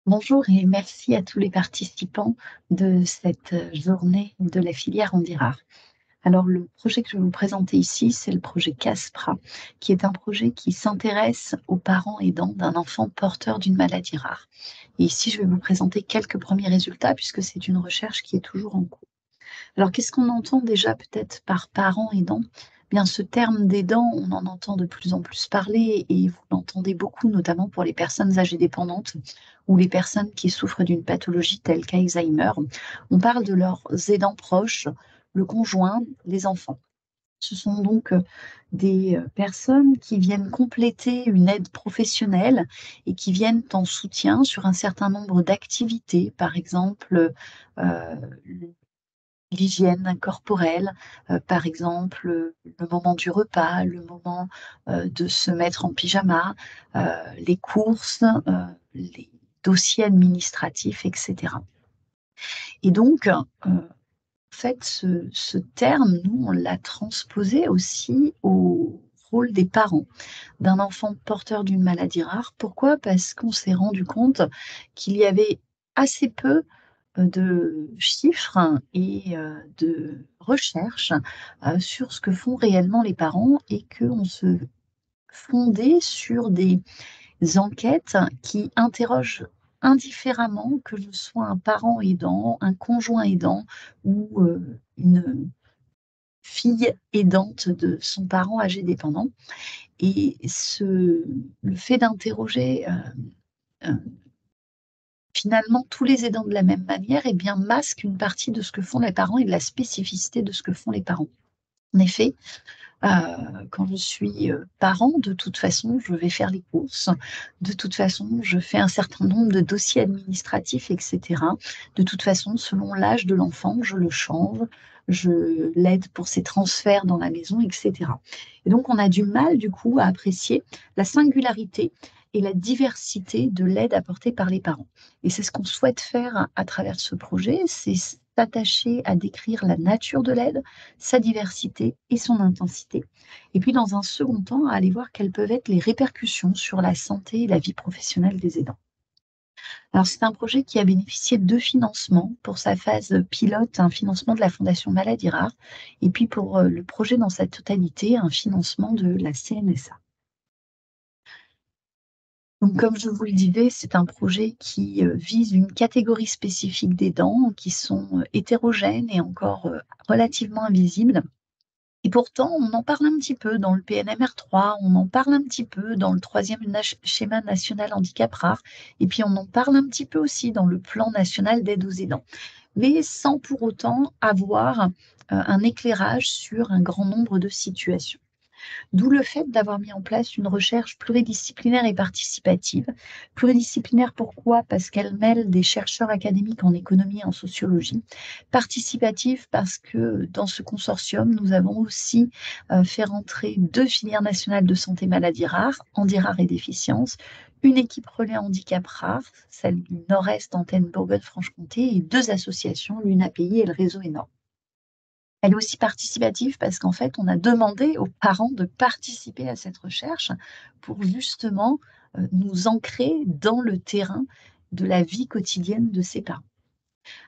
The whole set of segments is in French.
Bonjour et merci à tous les participants de cette journée de la filière Handirart. Alors, le projet que je vais vous présenter ici, c'est le projet CASPRA, qui est un projet qui s'intéresse aux parents aidants d'un enfant porteur d'une maladie rare. Et ici, je vais vous présenter quelques premiers résultats puisque c'est une recherche qui est toujours en cours. Alors, qu'est-ce qu'on entend déjà peut-être par parents aidants? Bien, ce terme d'aidant, on en entend de plus en plus parler et vous l'entendez beaucoup, notamment pour les personnes âgées dépendantes ou les personnes qui souffrent d'une pathologie telle qu'Alzheimer. On parle de leurs aidants proches, le conjoint, les enfants. Ce sont donc des personnes qui viennent compléter une aide professionnelle et qui viennent en soutien sur un certain nombre d'activités, par exemple l'hygiène corporelle, par exemple, le moment du repas, le moment, de se mettre en pyjama, heu, les courses, les dossiers administratifs et cetera. Et donc, en fait, ce terme, nous, on l'a transposé aussi au rôle des parents d'un enfant porteur d'une maladie rare. Pourquoi? Parce qu'on s'est rendu compte qu'il y avait assez peu de chiffres et de recherches, sur ce que font réellement les parents et qu'on se fondait sur des enquêtes qui interrogent indifféremment, que je sois un parent aidant, un conjoint aidant ou une fille aidante de son parent âgé dépendant. Et le fait d'interroger, heu finalement, tous les aidants de la même manière, eh bien, masquent une partie de ce que font les parents et de la spécificité de ce que font les parents. En effet, heu, quand je suis, parent, de toute façon, je vais faire les courses. De toute façon, je fais un certain nombre de dossiers administratifs et cetera. De toute façon, selon l'âge de l'enfant, je le change, je l'aide pour ses transferts dans la maison et cetera. Et donc on a du mal, du coup, à apprécier la singularité et la diversité de l'aide apportée par les parents. Et c'est ce qu'on souhaite faire à travers ce projet, c'est s'attacher à décrire la nature de l'aide, sa diversité et son intensité. Et puis, dans un second temps, à aller voir quelles peuvent être les répercussions sur la santé et la vie professionnelle des aidants. Alors, c'est un projet qui a bénéficié de 2 financements. Pour sa phase pilote, un financement de la Fondation Maladies Rares et puis pour, le projet dans sa totalité, un financement de la CNSA. Donc, comme je vous le disais, c'est un projet qui, vise une catégorie spécifique d'aidants qui sont, hétérogènes et encore, relativement invisibles. Et pourtant, on en parle un petit peu dans le PNMR3, on en parle un petit peu dans le troisième schéma national handicap rare, et puis on en parle un petit peu aussi dans le plan national d'aide aux aidants, mais sans pour autant avoir un éclairage sur un grand nombre de situations. D'où le fait d'avoir mis en place une recherche pluridisciplinaire et participative. Pluridisciplinaire pourquoi? Parce qu'elle mêle des chercheurs académiques en économie et en sociologie. Participative parce que dans ce consortium, nous avons aussi fait rentrer 2 filières nationales de santé maladies rares, handi-rare et déficience, une équipe relais handicap rare, celle du Nord-Est Antenne Bourgogne-Franche-Comté et 2 associations, l'UNAPI et le réseau ENOR. Elle est aussi participative parce qu'en fait, on a demandé aux parents de participer à cette recherche pour justement, nous ancrer dans le terrain de la vie quotidienne de ces parents.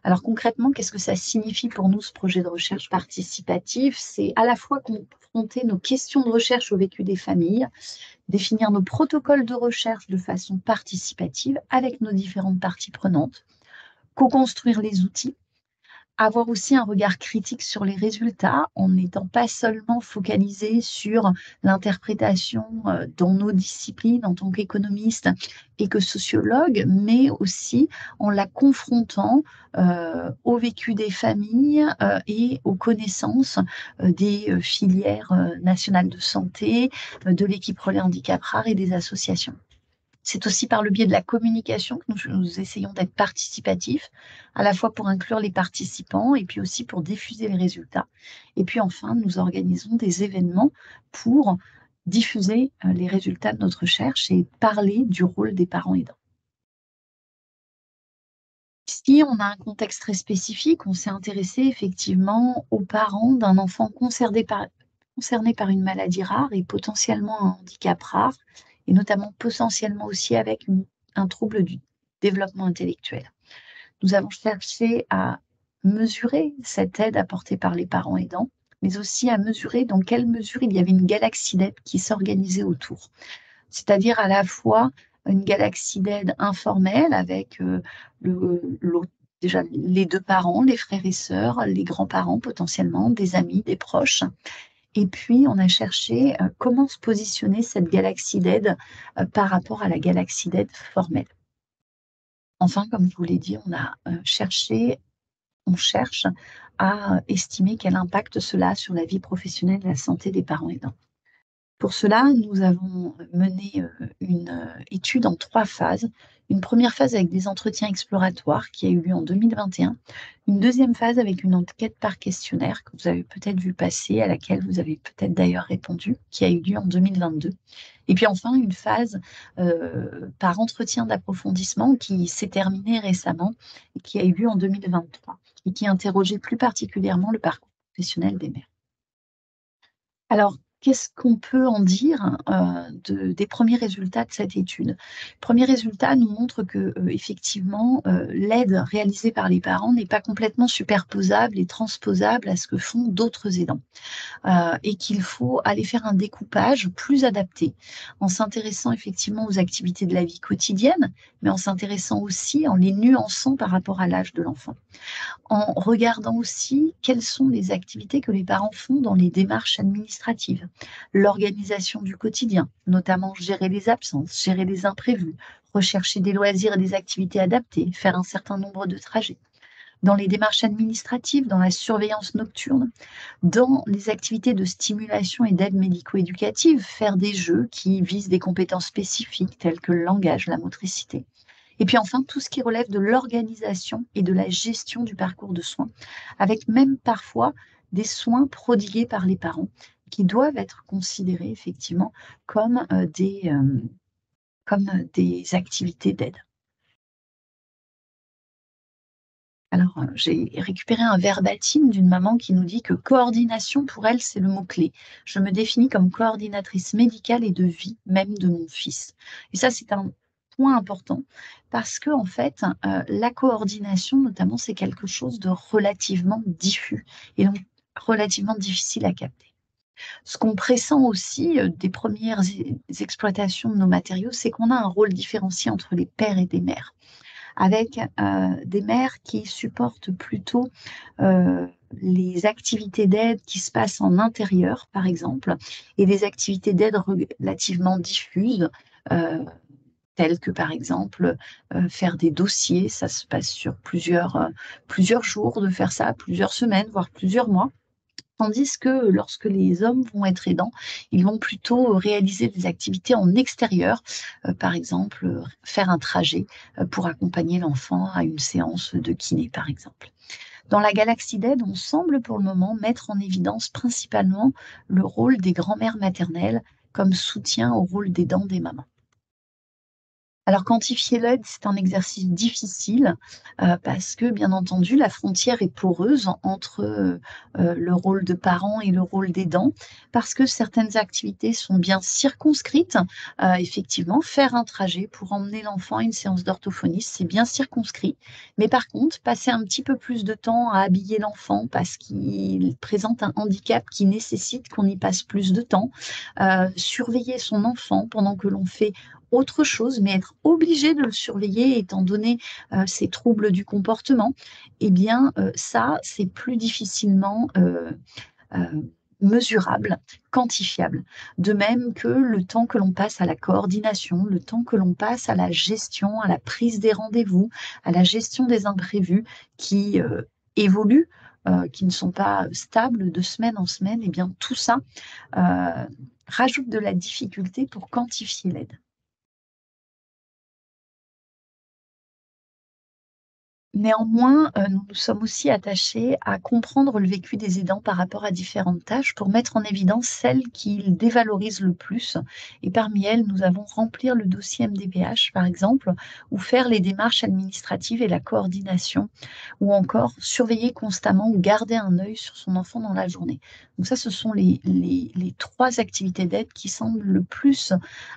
Alors concrètement, qu'est-ce que ça signifie pour nous ce projet de recherche participatif? C'est à la fois confronter nos questions de recherche au vécu des familles, définir nos protocoles de recherche de façon participative avec nos différentes parties prenantes, co-construire les outils, avoir aussi un regard critique sur les résultats, en n'étant pas seulement focalisé sur l'interprétation, dans nos disciplines en tant qu'économistes et que sociologues, mais aussi en la confrontant, au vécu des familles, et aux connaissances, des, filières, nationales de santé, de l'équipe relais handicap rare et des associations. C'est aussi par le biais de la communication que nous essayons d'être participatifs, à la fois pour inclure les participants et puis aussi pour diffuser les résultats. Et puis enfin, nous organisons des événements pour diffuser, les résultats de notre recherche et parler du rôle des parents aidants. Ici, on a un contexte très spécifique. On s'est intéressé effectivement aux parents d'un enfant concerné par une maladie rare et potentiellement un handicap rare et notamment potentiellement aussi avec un trouble du développement intellectuel. Nous avons cherché à mesurer cette aide apportée par les parents aidants, mais aussi à mesurer dans quelle mesure il y avait une galaxie d'aide qui s'organisait autour. C'est-à-dire à la fois une galaxie d'aide informelle avec, l'autre déjà les 2 parents, les frères et sœurs, les grands-parents potentiellement, des amis, des proches et puis on a cherché, comment se positionner cette galaxie d'aide, par rapport à la galaxie d'aide formelle. Enfin, comme je vous l'ai dit, on cherche à estimer quel impact cela a sur la vie professionnelle et la santé des parents aidants. Pour cela, nous avons mené, une, étude en 3 phases. Une première phase avec des entretiens exploratoires qui a eu lieu en 2021. Une deuxième phase avec une enquête par questionnaire que vous avez peut-être vu passer, à laquelle vous avez peut-être d'ailleurs répondu, qui a eu lieu en 2022. Et puis enfin une phase, par entretien d'approfondissement qui s'est terminée récemment et qui a eu lieu en 2023 et qui interrogeait plus particulièrement le parcours professionnel des mères. Alors, qu'est-ce qu'on peut en dire, des premiers résultats de cette étude? Premiers résultats nous montrent que, effectivement, l'aide réalisée par les parents n'est pas complètement superposable et transposable à ce que font d'autres aidants. Et qu'il faut aller faire un découpage plus adapté, en s'intéressant effectivement aux activités de la vie quotidienne, mais en s'intéressant aussi, en les nuançant par rapport à l'âge de l'enfant. En regardant aussi quelles sont les activités que les parents font dans les démarches administratives, l'organisation du quotidien, notamment gérer les absences, gérer les imprévus, rechercher des loisirs et des activités adaptées, faire un certain nombre de trajets. Dans les démarches administratives, dans la surveillance nocturne, dans les activités de stimulation et d'aide médico-éducative, faire des jeux qui visent des compétences spécifiques telles que le langage, la motricité. Et puis enfin, tout ce qui relève de l'organisation et de la gestion du parcours de soins, avec même parfois des soins prodigués par les parents qui doivent être considérés effectivement comme, des activités d'aide. Alors, j'ai récupéré un verbatim d'une maman qui nous dit que coordination, pour elle, c'est le mot-clé. Je me définis comme coordinatrice médicale et de vie, même de mon fils. Et ça, c'est un point important parce que en fait, la coordination, notamment, c'est quelque chose de relativement diffus et donc relativement difficile à capter. Ce qu'on pressent aussi, des premières exploitations de nos matériaux, c'est qu'on a un rôle différencié entre les pères et des mères avec, des mères qui supportent plutôt, les activités d'aide qui se passent en intérieur, par exemple, et des activités d'aide relativement diffuses, heu, telles que, par exemple, faire des dossiers. Ça se passe sur plusieurs jours de faire ça, plusieurs semaines, voire plusieurs mois. Tandis que lorsque les hommes vont être aidants, ils vont plutôt réaliser des activités en extérieur, par exemple, faire un trajet, pour accompagner l'enfant à une séance de kiné, par exemple. Dans la galaxie d'aide, on semble pour le moment mettre en évidence principalement le rôle des grands-mères maternelles comme soutien au rôle d'aidant des mamans. Alors quantifier l'aide, c'est un exercice difficile, parce que bien entendu la frontière est poreuse entre, le rôle de parent et le rôle d'aidant. Parce que certaines activités sont bien circonscrites, effectivement, faire un trajet pour emmener l'enfant à une séance d'orthophonie, c'est bien circonscrit. Mais par contre, passer un petit peu plus de temps à habiller l'enfant parce qu'il présente un handicap qui nécessite qu'on y passe plus de temps, surveiller son enfant pendant que l'on fait autre chose, mais être obligé de le surveiller étant donné, ses troubles du comportement, eh bien, ça, c'est plus difficilement, mesurable, quantifiable. De même que le temps que l'on passe à la coordination, le temps que l'on passe à la gestion, à la prise des rendez-vous, à la gestion des imprévus qui, évoluent, qui ne sont pas stables de semaine en semaine, eh bien tout ça, rajoute de la difficulté pour quantifier l'aide. Néanmoins, nous nous sommes aussi attachés à comprendre le vécu des aidants par rapport à différentes tâches pour mettre en évidence celles qu'ils dévalorisent le plus et parmi elles, nous avons remplir le dossier MDPH, par exemple, ou faire les démarches administratives et la coordination ou encore surveiller constamment ou garder un œil sur son enfant dans la journée. Donc ça, ce sont les 3 activités d'aide qui semblent le plus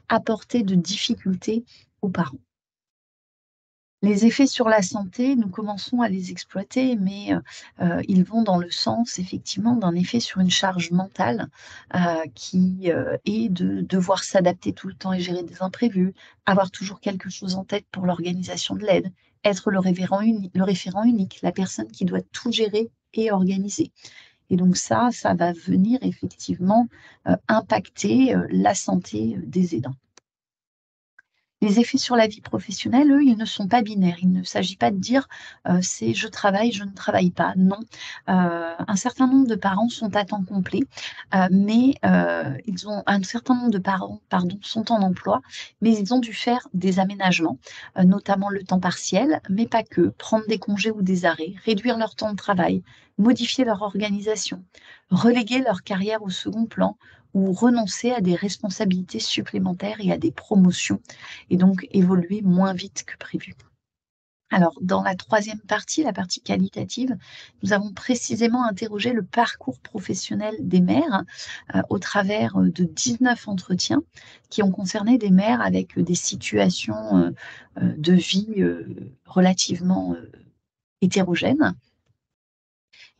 apporter de difficultés aux parents. Les effets sur la santé, nous commençons à les exploiter, mais ils vont dans le sens effectivement d'un effet sur une charge mentale, qui, est de devoir s'adapter tout le temps et gérer des imprévus, avoir toujours quelque chose en tête pour l'organisation de l'aide, être le référent unique, la personne qui doit tout gérer et organiser. Et donc ça va venir effectivement, impacter, la santé, des aidants. Les effets sur la vie professionnelle, eux, ils ne sont pas binaires. Il ne s'agit pas de dire, c'est: «Je travaille, je ne travaille pas». Non, un certain nombre de parents sont à temps complet, mais ils ont un certain nombre de parents, pardon, sont en emploi, mais ils ont dû faire des aménagements, notamment le temps partiel, mais pas que, prendre des congés ou des arrêts, réduire leur temps de travail, modifier leur organisation, reléguer leur carrière au second plan ou renoncer à des responsabilités supplémentaires et à des promotions et donc évoluer moins vite que prévu. Alors, dans la troisième partie, la partie qualitative, nous avons précisément interrogé le parcours professionnel des mères au travers de 19 entretiens qui ont concerné des mères avec des situations de vie relativement hétérogènes.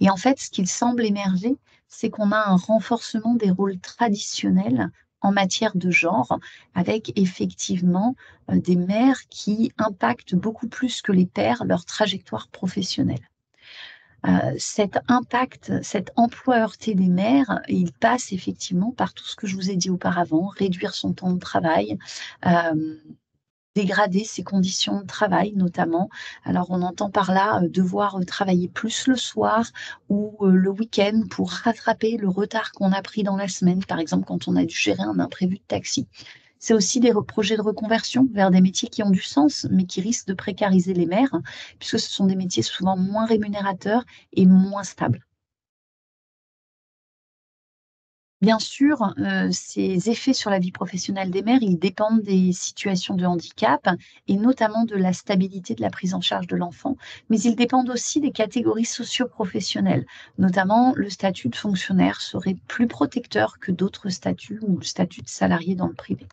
Et en fait, ce qu'il semble émerger, c'est qu'on a un renforcement des rôles traditionnels en matière de genre, avec effectivement, des mères qui impactent beaucoup plus que les pères leur trajectoire professionnelle. Cet impact, cette employeureté des mères, il passe effectivement par tout ce que je vous ai dit auparavant, réduire son temps de travail, hem dégrader ses conditions de travail notamment. Alors on entend par là, devoir, travailler plus le soir ou, le week-end pour rattraper le retard qu'on a pris dans la semaine, par exemple quand on a dû gérer un imprévu de taxi. C'est aussi des projets de reconversion vers des métiers qui ont du sens, mais qui risquent de précariser les mères, puisque ce sont des métiers souvent moins rémunérateurs et moins stables. Bien sûr, ces effets sur la vie professionnelle des mères, ils dépendent des situations de handicap et notamment de la stabilité de la prise en charge de l'enfant, mais ils dépendent aussi des catégories socio-professionnelles. Notamment, le statut de fonctionnaire serait plus protecteur que d'autres statuts ou le statut de salarié dans le privé.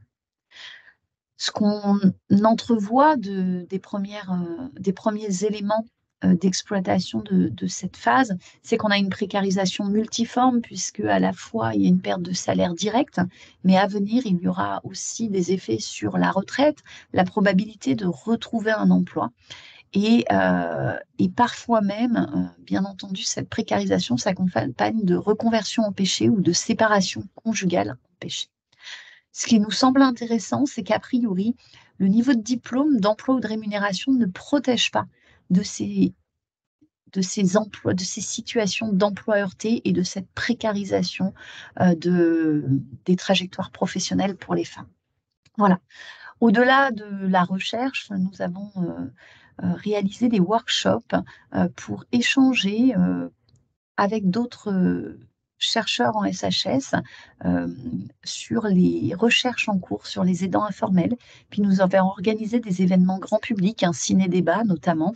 Ce qu'on entrevoit des premiers éléments, d'exploitation de cette phase, c'est qu'on a une précarisation multiforme puisque à la fois il y a une perte de salaire directe, mais à venir, il y aura aussi des effets sur la retraite, la probabilité de retrouver un emploi et parfois même, bien entendu, cette précarisation s'accompagne de reconversion empêchée ou de séparation conjugale empêchée. Ce qui nous semble intéressant, c'est qu'a priori, le niveau de diplôme, d'emploi ou de rémunération ne protège pas de ces situations d'employeureté et de cette précarisation, des trajectoires professionnelles pour les femmes. Voilà. Au-delà de la recherche, nous avons, réalisé des workshops, pour échanger, avec d'autres, chercheurs en SHS, sur les recherches en cours sur les aidants informels. Puis nous avons organisé des événements grand public, un ciné-débat notamment,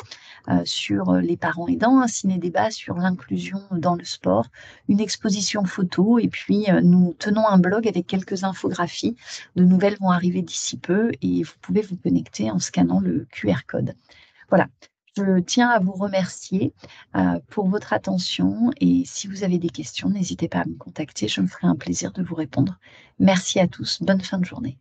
sur, les parents aidants, un ciné-débat sur l'inclusion dans le sport, une exposition photo et puis, nous tenons un blog avec quelques infographies. De nouvelles vont arriver d'ici peu et vous pouvez vous connecter en scannant le QR code. Voilà, je tiens à vous remercier, pour votre attention et si vous avez des questions, n'hésitez pas à me contacter, je me ferai un plaisir de vous répondre. Merci à tous, bonne fin de journée.